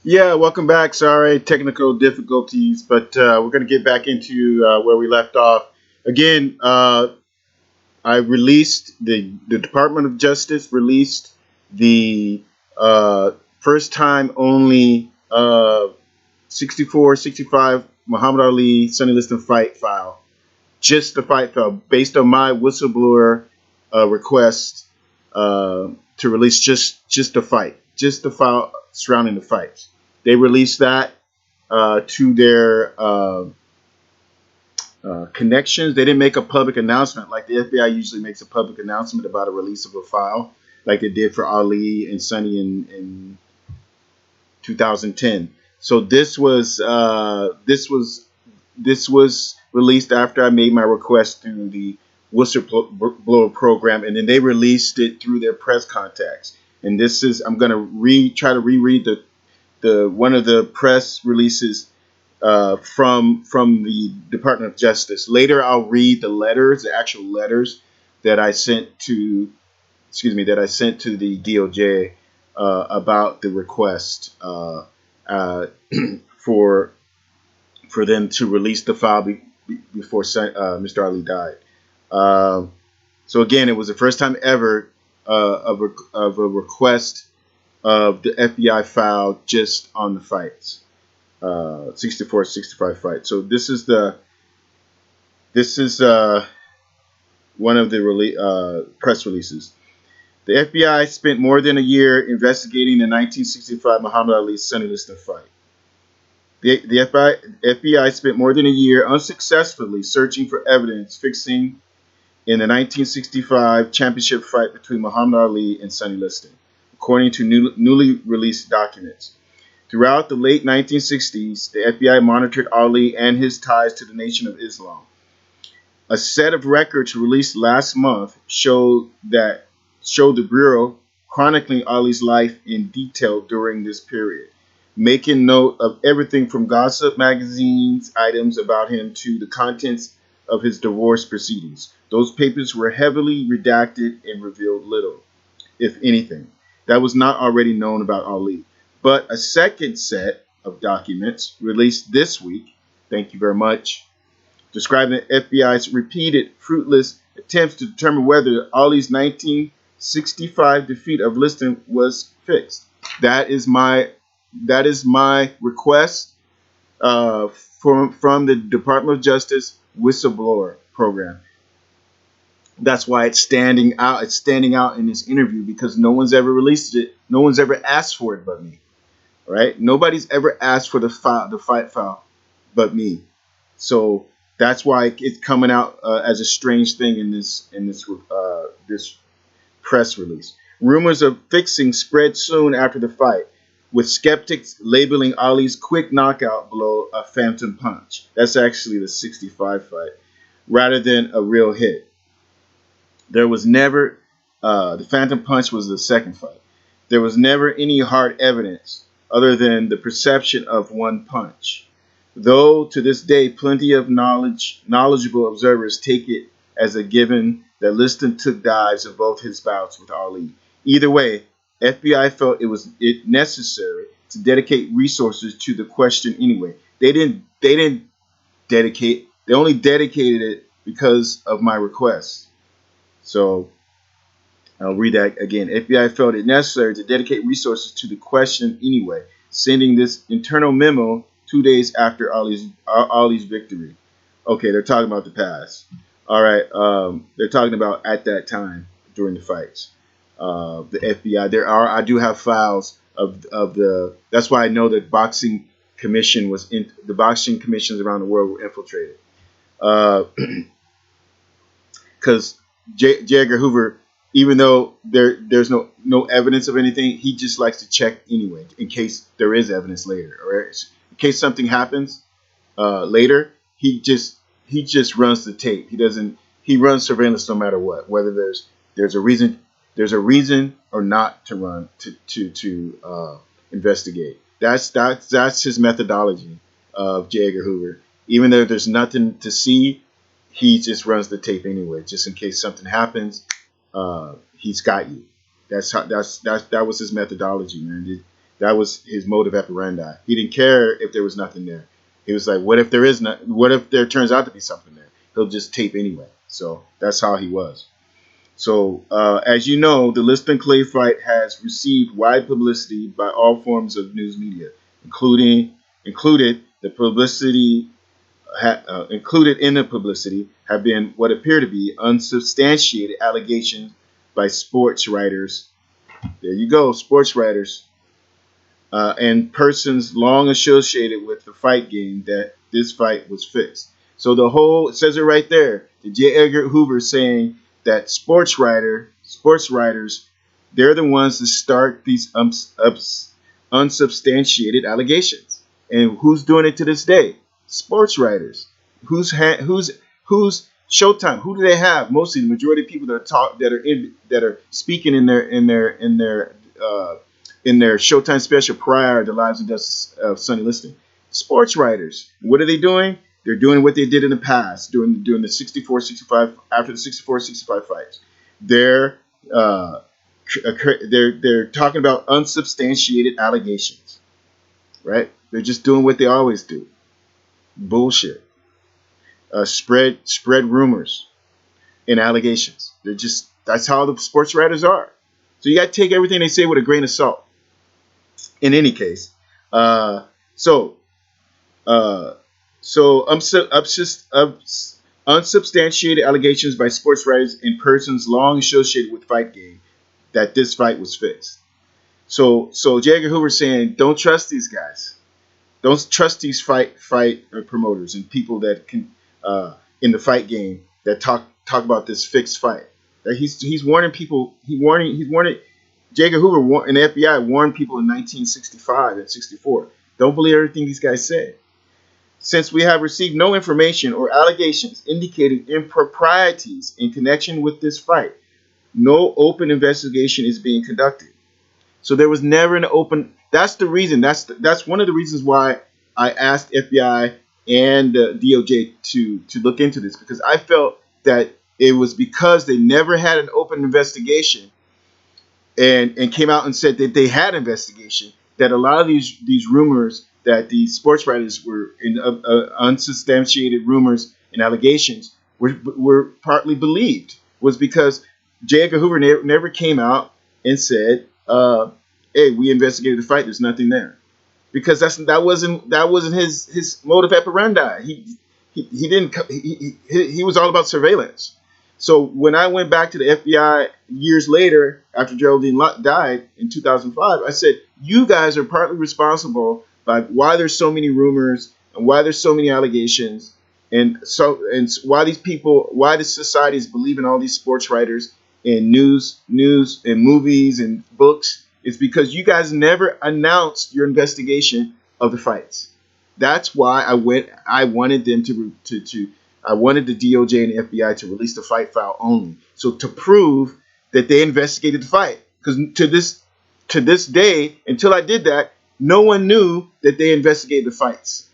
Yeah, welcome back. Sorry, technical difficulties, but we're going to get back into where we left off. Again, I released the Department of Justice released the first time only 64, 65 Muhammad Ali Sonny Liston fight file. Just the fight file based on my whistleblower request to release just the fight, just the file surrounding the fights. They released that to their connections. They didn't make a public announcement like the FBI usually makes a public announcement about a release of a file, like they did for Ali and Sonny in 2010. So this was released after I made my request through the whistleblower program, and then they released it through their press contacts. And this is I'm gonna try to reread the one of the press releases from the Department of Justice. Later, I'll read the letters, the actual letters that I sent to, that I sent to the DOJ about the request uh, for for them to release the file before Mr. Ali died. Uh, so again, it was the first time ever of a request of the FBI file just on the fights. 64, 65 fight. So this is one of the press releases. The FBI spent more than a year investigating the 1965 Muhammad Ali Sonny Liston fight. The FBI spent more than a year unsuccessfully searching for evidence fixing in the 1965 championship fight between Muhammad Ali and Sonny Liston, according to newly released documents. Throughout the late 1960s, the FBI monitored Ali and his ties to the Nation of Islam. A set of records released last month showed the Bureau chronicling Ali's life in detail during this period, making note of everything from gossip magazines items about him to the contents of his divorce proceedings. Those papers were heavily redacted and revealed little, if anything, that was not already known about Ali. But a second set of documents released this week, thank you very much, describing the FBI's repeated fruitless attempts to determine whether Ali's 1965 defeat of Liston was fixed. That is my request from the Department of Justice whistleblower program. That's why it's standing out. It's standing out in this interview because no one's ever released it. No one's ever asked for it but me. Right? Nobody's ever asked for the fight file, but me. So that's why it's coming out as a strange thing in this press release. Rumors of fixing spread soon after the fight, with skeptics labeling Ali's quick knockout blow a phantom punch. That's actually the 65 fight, rather than a real hit. There was never the phantom punch was the second fight. There was never any hard evidence other than the perception of one punch. Though to this day, plenty of knowledgeable observers take it as a given that Liston took dives in both his bouts with Ali. Either way, FBI felt it necessary to dedicate resources to the question anyway. They didn't dedicate. They only dedicated it because of my request. So I'll read that again. FBI felt it necessary to dedicate resources to the question anyway, sending this internal memo 2 days after Ali's victory. Okay, they're talking about the past. All right, they're talking about at that time during the fights. The FBI. I do have files of the. That's why I know that boxing commission the boxing commissions around the world were infiltrated. Because J. Edgar Hoover, even though there's no evidence of anything, he just likes to check anyway in case there is evidence later, or in case something happens later. He just runs the tape. He runs surveillance no matter what, whether there's a reason or not to run to investigate. That's his methodology of J. Edgar Hoover. Even though there's nothing to see, he just runs the tape anyway, just in case something happens. He's got you. That was his methodology, man. That was his modus operandi. He didn't care if there was nothing there. He was like, what if there is not? What if there turns out to be something there? He'll just tape anyway. So that's how he was. So as you know, the Liston Clay fight has received wide publicity by all forms of news media, included the publicity. Included in the publicity have been what appear to be unsubstantiated allegations by sports writers. There you go, sports writers and persons long associated with the fight game that this fight was fixed. So it says it right there. The J. Edgar Hoover saying that sports writers, they're the ones that start these unsubstantiated allegations. And who's doing it to this day? Sports writers. Who's Showtime? Who do they have? Mostly the majority of people that are speaking in their Showtime special Pariah, The Lives and Deaths of Sonny Liston. Sports writers. What are they doing? They're doing what they did in the past, during the 64-65, after the 64-65 fights. They're talking about unsubstantiated allegations, right? They're just doing what they always do. Bullshit. Spread rumors and allegations. That's how the sports writers are. So you got to take everything they say with a grain of salt. In any case, unsubstantiated allegations by sports writers and persons long associated with fight game that this fight was fixed. So J. Edgar Hoover saying, don't trust these guys. Don't trust these fight promoters and people that can in the fight game that talk about this fixed fight. That he's warning people. He's warning. J. Edgar Hoover and the FBI warned people in 1965 and 64. Don't believe everything these guys say. Since we have received no information or allegations indicating improprieties in connection with this fight, no open investigation is being conducted. So there was never an open. That's the reason. That's one of the reasons why I asked FBI and DOJ to look into this, because I felt that it was because they never had an open investigation and came out and said that they had investigation, that a lot of these rumors that these sports writers were in unsubstantiated rumors and allegations were partly believed, was because J. Edgar Hoover never came out and said, hey, we investigated the fight, there's nothing there. Because that wasn't his modus operandi. He was all about surveillance. So when I went back to the FBI years later, after Geraldine died in 2005, I said, you guys are partly responsible by why there's so many rumors and why there's so many allegations, and why the society is believing all these sports writers and news and movies and books. It's because you guys never announced your investigation of the fights. That's why I wanted them I wanted the DOJ and the FBI to release the fight file only, so to prove that they investigated the fight. Because to this day, until I did that, no one knew that they investigated the fights.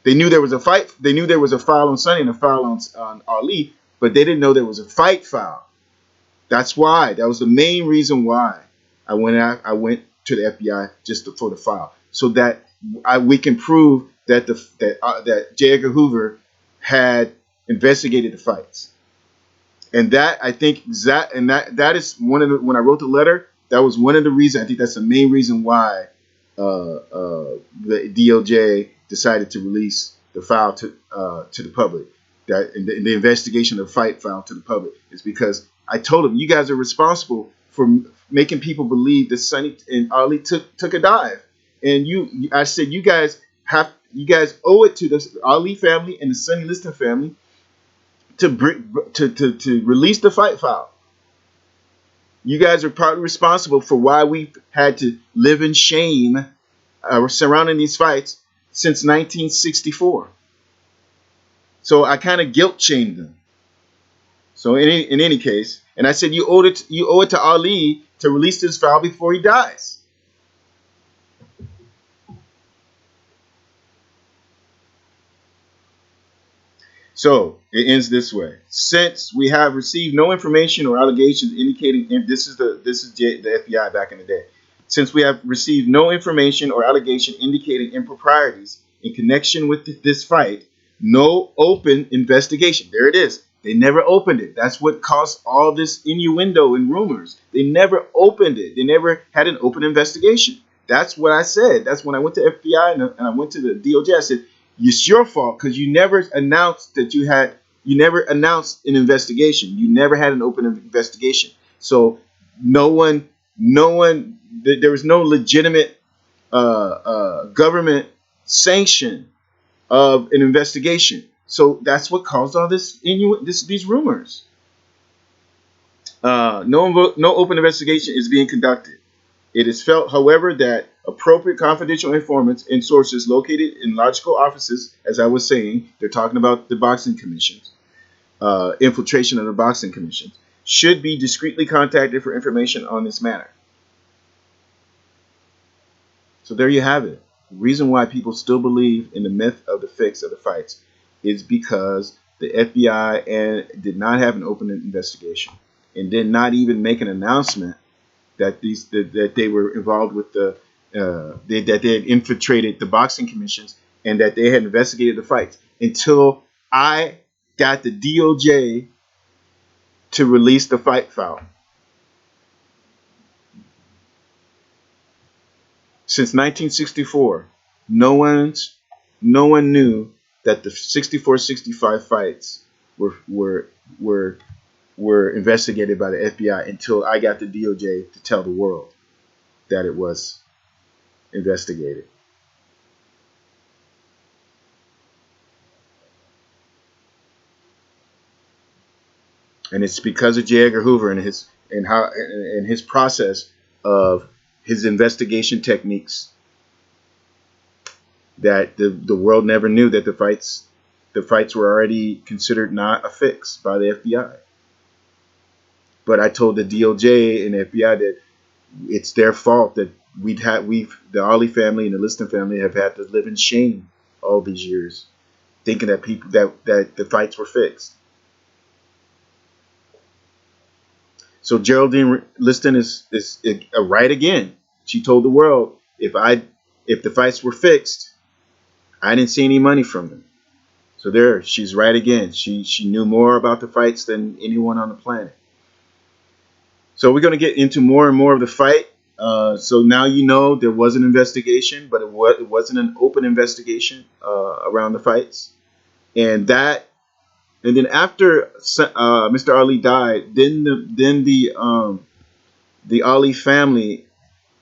They knew there was a fight. They knew there was a file on Sonny and a file on Ali, but they didn't know there was a fight file. That's why. That was the main reason why I went to the FBI just for the file, so that we can prove that that J. Edgar Hoover had investigated the fights. And that, I think, that is one of the, when I wrote the letter, that was one of the reasons. I think that's the main reason why the DOJ decided to release the file to the public, that the investigation of the fight file to the public, is because I told them, you guys are responsible for making people believe that Sonny and Ali took a dive, and I said, you guys owe it to the Ali family and the Sonny Liston family to release the fight file. You guys are partly responsible for why we had to live in shame surrounding these fights since 1964. So I kind of guilt shamed them. So in any case, and I said, you owe it to Ali to release this file before he dies. So it ends this way: since we have received no information or allegations indicating, and this is the FBI back in the day. Since we have received no information or allegation indicating improprieties in connection with this fight, no open investigation. There it is. They never opened it. That's what caused all this innuendo and rumors. They never opened it. They never had an open investigation. That's what I said. That's when I went to FBI and I went to the DOJ. I said, it's your fault because you never announced that you never announced an investigation. You never had an open investigation. So there was no legitimate government sanction of an investigation. So that's what caused all these rumors. No open investigation is being conducted. It is felt, however, that appropriate confidential informants and sources located in logical offices, as I was saying, they're talking about the boxing commissions, infiltration of the boxing commissions, should be discreetly contacted for information on this matter. So there you have it. The reason why people still believe in the myth of the fix of the fights is because the FBI did not have an open investigation and did not even make an announcement that they were involved with that they had infiltrated the boxing commissions and that they had investigated the fights until I got the DOJ to release the fight file. Since 1964, no one knew that the 64-65 fights were investigated by the FBI until I got the DOJ to tell the world that it was investigated. And it's because of J. Edgar Hoover and his process of his investigation techniques that the world never knew that the fights were already considered not a fix by the FBI. But I told the DOJ and the FBI that it's their fault that the Ali family and the Liston family have had to live in shame all these years, thinking that that the fights were fixed. So Geraldine Liston is right again. She told the world, if the fights were fixed, I didn't see any money from them. So there, she's right again. She knew more about the fights than anyone on the planet. So we're going to get into more and more of the fight. So now you know there was an investigation, but it wasn't an open investigation around the fights. And then after Mr. Ali died, then the Ali family,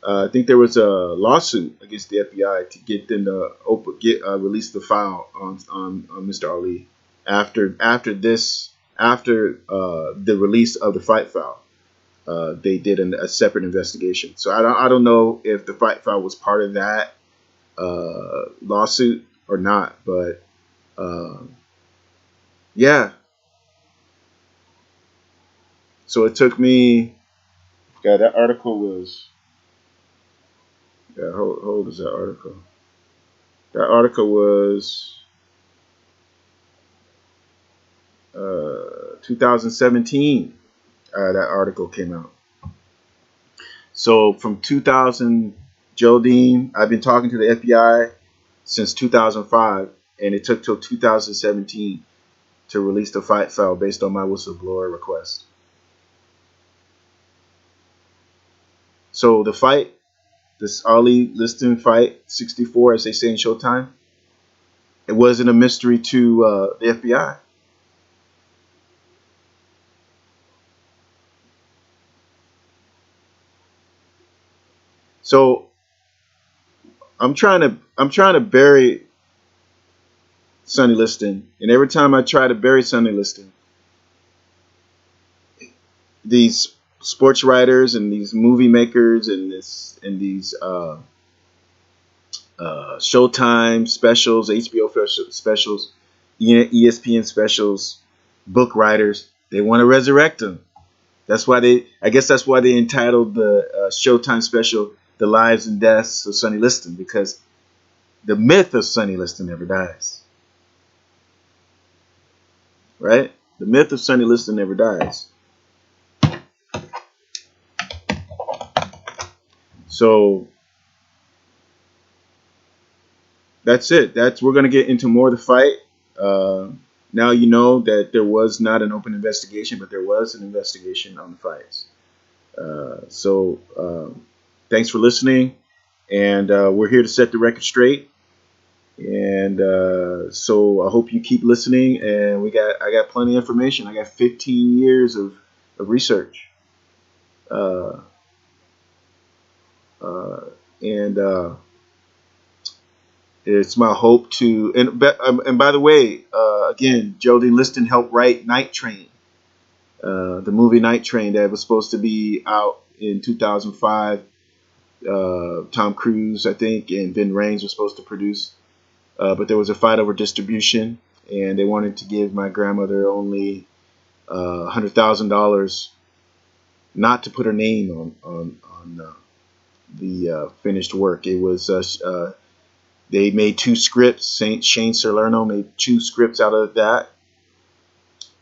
I think there was a lawsuit against the FBI to get them to release the file on Mr. Ali after the release of the fight file. They did a separate investigation. So I don't know if the fight file was part of that lawsuit or not, but yeah. So it took me. Yeah, that article was. Yeah, how old is that article? That article was 2017. That article came out. So from 2000, Geraldine, I've been talking to the FBI since 2005, and it took till 2017 to release the fight file based on my whistleblower request. So the fight, this Ali Liston fight, 64, as they say in Showtime, it wasn't a mystery to the FBI. So I'm trying to bury Sonny Liston, and every time I try to bury Sonny Liston, these sports writers and these movie makers and these Showtime specials, HBO specials, ESPN specials, book writers, they want to resurrect him. I guess that's why they entitled the Showtime special "The Lives and Deaths of Sonny Liston," because the myth of Sonny Liston never dies. Right? The myth of Sonny Liston never dies. So that's it. We're gonna get into more of the fight. Uh, Now you know that there was not an open investigation, but there was an investigation on the fights. Thanks for listening, and we're here to set the record straight. And so I hope you keep listening. And I got plenty of information. I got 15 years of research. Uh, uh, and It's my hope to and by the way, again, Geraldine Liston helped write Night Train, the movie Night Train that was supposed to be out in 2005. Tom Cruise, I think, and Ben Raines was supposed to produce, but there was a fight over distribution, and they wanted to give my grandmother only $100,000, not to put her name on the finished work. It was they made two scripts. Shane Salerno made two scripts out of that.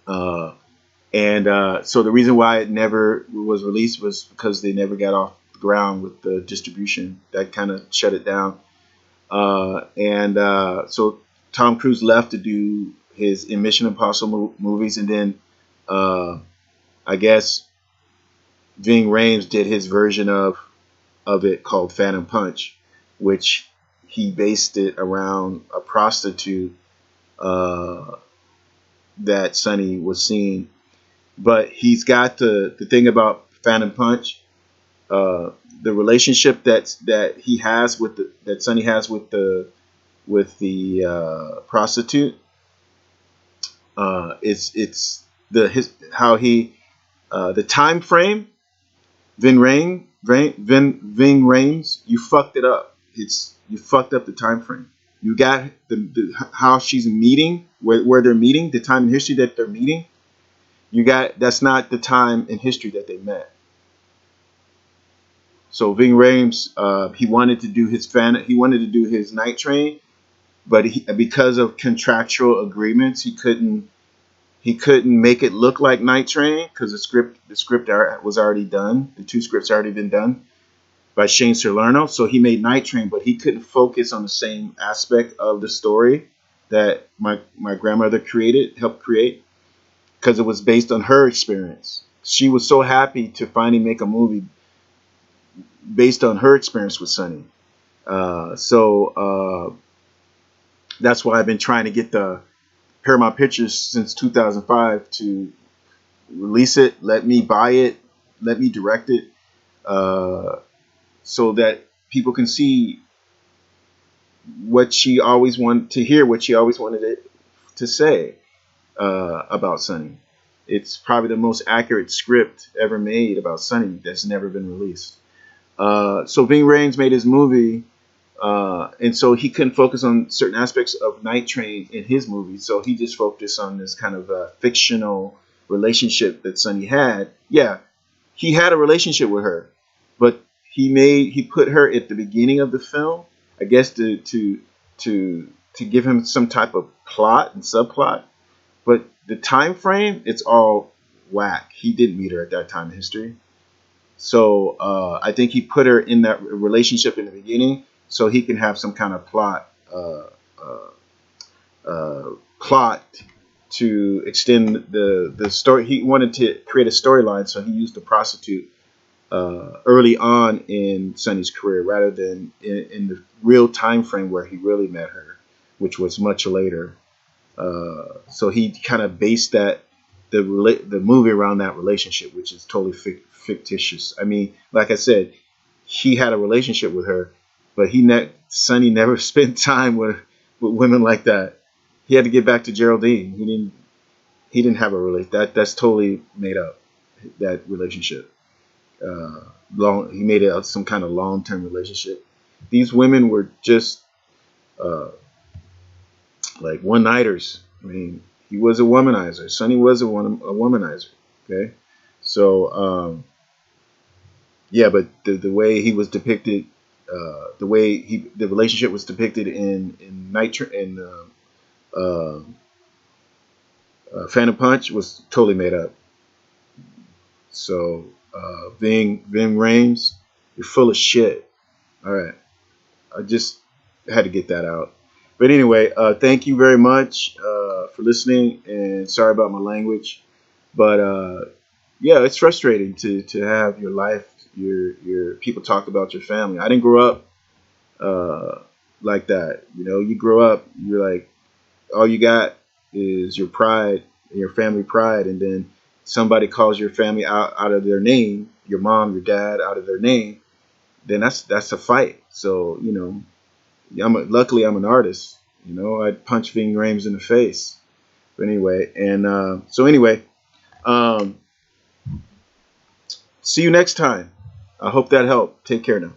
So the reason why it never was released was because they never got off the ground with the distribution. That kind of shut it down. So Tom Cruise left to do his Mission Impossible movies, and then I guess Ving Rhames did his version of it called Phantom Punch, which he based it around a prostitute that Sonny was seeing. But he's got the thing about Phantom Punch, the relationship that he has with that Sonny has with the prostitute. It's how he the time frame. Ving Rhames, you fucked it up. You fucked up the time frame. You got the how she's meeting, where they're meeting, the time in history that they're meeting. That's not the time in history that they met. So Ving Rhames, he wanted to do his Night Train, but because of contractual agreements, he couldn't make it look like Night Train because the script was already done. The two scripts already been done by Shane Salerno. So he made Night Train, but he couldn't focus on the same aspect of the story that my grandmother helped create, because it was based on her experience. She was so happy to finally make a movie based on her experience with Sonny. That's why I've been trying to get the Paramount Pictures since 2005 to release it, let me buy it, let me direct it, so that people can see what she always wanted to hear, what she always wanted it to say about Sonny. It's probably the most accurate script ever made about Sonny that's never been released. So Ving Rhames made his movie, and so he couldn't focus on certain aspects of Night Train in his movie. So he just focused on this kind of fictional relationship that Sonny had. Yeah, he had a relationship with her, but he put her at the beginning of the film, I guess to give him some type of plot and subplot. But the time frame, it's all whack. He didn't meet her at that time in history. So I think he put her in that relationship in the beginning so he can have some kind of plot to extend the story. He wanted to create a storyline, so he used the prostitute early on in Sonny's career rather than in the real time frame where he really met her, which was much later. So he kind of based the movie around that relationship, which is totally fictitious. I mean, like I said, he had a relationship with her, but Sonny never spent time with women like that. He had to get back to Geraldine. He didn't have a that's totally made up, that relationship. He made it some kind of long-term relationship. These women were just like one-nighters. I mean, he was a womanizer. Sonny was a womanizer. Okay, so yeah, but the way he was depicted, the relationship was depicted in Phantom Punch was totally made up. So Ving Rhames, you're full of shit. All right. I just had to get that out. But anyway, thank you very much for listening, and sorry about my language. But yeah, it's frustrating to have your life, your people talk about your family. I didn't grow up uh, like that. You know, you grow up, you're like, all you got is your pride and your family pride, and then somebody calls your family out of their name, your mom, your dad, out of their name. Then that's a fight. So you know, luckily I'm an artist. You know, I'd punch Ving Rhames in the face. But anyway, and so anyway, um, see you next time. I hope that helped. Take care now.